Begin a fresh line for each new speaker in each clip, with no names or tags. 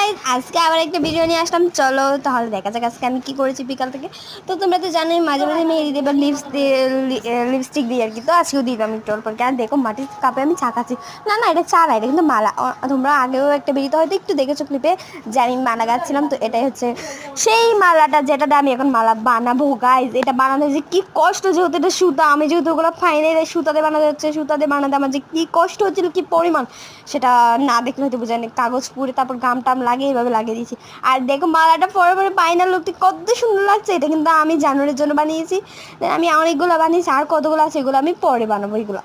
Guys, আজকে আবার একটা ভিডিও নিয়ে আসলাম। চলো তাহলে দেখা যাক আজকে আমি কি করেছি বিকাল থেকে। তো তোমরা তো জানোই মাঝে মাঝে মেহেদি দিয়ে বা লিপস্টিক দিই আর কি। তো আজকেও দিলাম একটু অল্প আর দেখো মাটির কাপে আমি চা খাচ্ছি। না না, এটা চা না, এটা কিন্তু মালা। তোমরা আগেও একটা ভিডিওতে হয়তো একটু দেখেছো ক্লিপে যে আমি মালা গাচ্ছিলাম। তো এটাই হচ্ছে সেই মালাটা যেটাতে আমি এখন মালা বানাবো। গাইস, এটা বানানো যে কি কষ্ট, যেহেতু এটা সুতা, আমি যেহেতু ওগুলো ফাইনাল সুতাতে বানাতে হচ্ছে, সুতাতে বানাতে আমার যে কি কষ্ট হচ্ছিল, কি পরিমাণ সেটা না দেখলে হয়তো বোঝা নেই। কাগজ পুড়ে তারপর গাম টাম লাগিয়ে এইভাবে লাগিয়ে দিয়েছি। আর দেখো মালাটা পরে পরে ফাইনাল লুকটি কত সুন্দর লাগছে। এটা কিন্তু আমি জানুয়ারির জন্য বানিয়েছি। আমি অনেকগুলো বানিয়েছি, আর কতগুলো আছে এগুলো আমি পরে বানাবো এগুলো।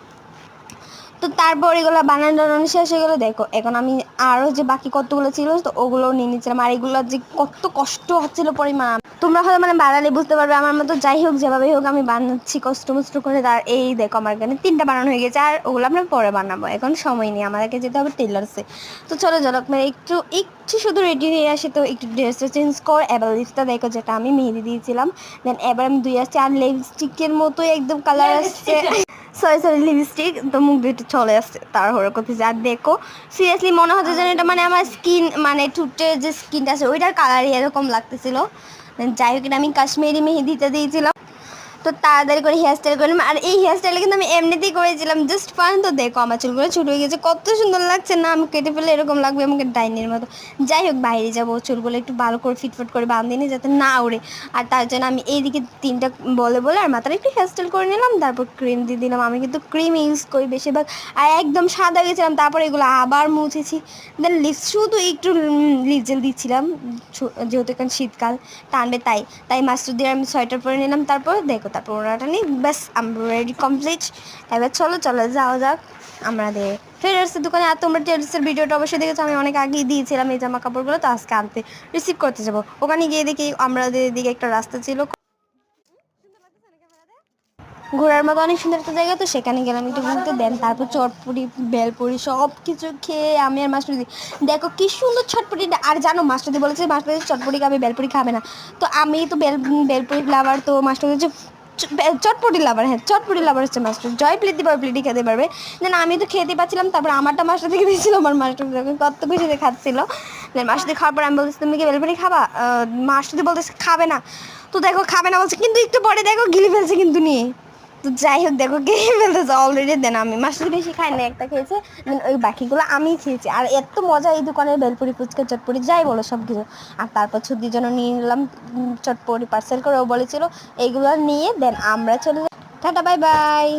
তো তারপর এগুলো বানানো শেষ হয়ে গেলো। দেখো এখন আমি আরও যে বাকি কতগুলো ছিল তো ওগুলোও নিয়ে নিচ্ছিলাম। আর এগুলো যে কত কষ্ট হচ্ছিলো পরিমাণ, তোমরা হয়তো বানালে বুঝতে পারবে আমার মতো। যাই হোক, যেভাবে হোক আমি বানাচ্ছি কষ্ট মষ্ট করে। তার এই দেখো আমার এখানে 3টা বানানো হয়ে গেছে, আর ওগুলো আমরা পরে বানাবো। এখন সময় নেই, আমাদেরকে যেতে হবে টেলার্সে। তো চলো চলো একটু একটু শুধু রেডি হয়ে আসি। তো একটু ড্রেসটা চেঞ্জ কর। এবার লিপসটা দেখো যেটা আমি মেহেদি দিয়েছিলাম, দেন এবার আমি ধুয়ে আসছি। আর লিপস্টিকের মতো একদম কালার আসছে, সরি লিপস্টিক তো মুখ দিয়ে চলে আসছে তাড়াহুড়ো করতেছে। আর দেখো সিরিয়াসলি মনে হচ্ছে যেন এটা আমার স্কিন ঠুটের যে স্কিনটা আছে ওইটার কালারই এরকম লাগতেছিল। যাই হোক, আমি কাশ্মীরি মেহেদিটা দিয়েছিলাম। তো তাড়াতাড়ি করে হেয়ার স্টাইল করলাম। আর এই হেয়ার স্টাইলটা কিন্তু আমি এমনিতেই করেছিলাম, জাস্ট ফান। তো দেখো আমার চুলগুলো ছোটো হয়ে গেছে, কত সুন্দর লাগছে না? আমি কেটে ফেলে এরকম লাগবে আমাকে ডাইনির মতো। যাই হোক, বাইরে যাবো, চুলগুলো একটু ভালো করে ফিটফট করে বাঁধিয়ে নিই যাতে না উড়ে। আর তার জন্য আমি এইদিকে 3টা বলে আর মাথায় একটু হেয়ার স্টাইল করে নিলাম। তারপর ক্রিম দিয়ে দিলাম। আমি কিন্তু ক্রিম ইউজ করি বেশিরভাগ। আর একদম সাদা গেছিলাম, তারপর এগুলো আবার মুছেছি। দেন লিপস শুধু একটু লিপ জেল দিচ্ছিলাম, যেহেতু এখন শীতকাল টানবে তাই তাই মাস্টার দিয়ে আমি সোয়েটার পরে নিলাম। তারপর দেখো তারপর ওনাটা নিই, ব্যাস আমরা রেডি কমপ্লিট। এবার চলো যাওয়া যাক আমাদের টেলার্সের দোকানে। আর তোমরা টেলার্সের ভিডিওটা অবশ্যই দেখেছো, আমি অনেক আগেই দিয়েছিলাম এই জামা কাপড়গুলো। তো আজকে আনতে রিসিভ করতে যাবো। ওখানে গিয়ে দেখি আমাদের দিকে একটা রাস্তা ছিল ঘোরার মতো, অনেক সুন্দর একটা জায়গা। তো সেখানে গেলাম একটু ঘুরতে। দেন তারপর চটপটি বেলপুরি সব কিছু খেয়ে আমি আর মাস্টারদি দেখো কি সুন্দর চটপটিটা। আর জানো মাস্টারদি বলেছে মাস্টারদি চটপটি খাবে, বেলপুরি খাবে না। তো আমি তো বেলপুরি লাভার, তো মাস্টারদি হচ্ছে চটপটি লাভার। হ্যাঁ, চটপটি লাভার হচ্ছে মাস্টার। জয় প্লেট দিতে পারবে, প্লেটই খেতে পারবে। দেন আমি তো খেতে পাচ্ছিলাম, তারপর আমারটা মাস্টার থেকে দিয়েছিল। আমার মাস্টার যখন কত খুশিতে খাচ্ছিল। দেন মাস্টারদি খাওয়ার পর আমি বলছি তুমি কি বেলপুরি খাবা? মাস্টারদি বলতেছে খাবে না। তো দেখো খাবে না বলছে, কিন্তু একটু পরে দেখো গিলে ফেলছে কিন্তু নিয়ে। তো যাই হোক দেখো কে ফেলতেছে অলরেডি। দেন আমি মাস্টার বেশি খাই না, একটা খেয়েছে। দেন ওই বাকিগুলো আমি খেয়েছি। আর এত মজা এই দোকানের বেলপুরি, ফুচকা, চটপটি যাই বলো সব কিছু। আর তারপর ছুটির জন্য নিয়ে নিলাম চটপটি পার্সেল করে। ও বলেছিল এইগুলো নিয়ে দেন আমরা চলে যাই। Tata bye bye.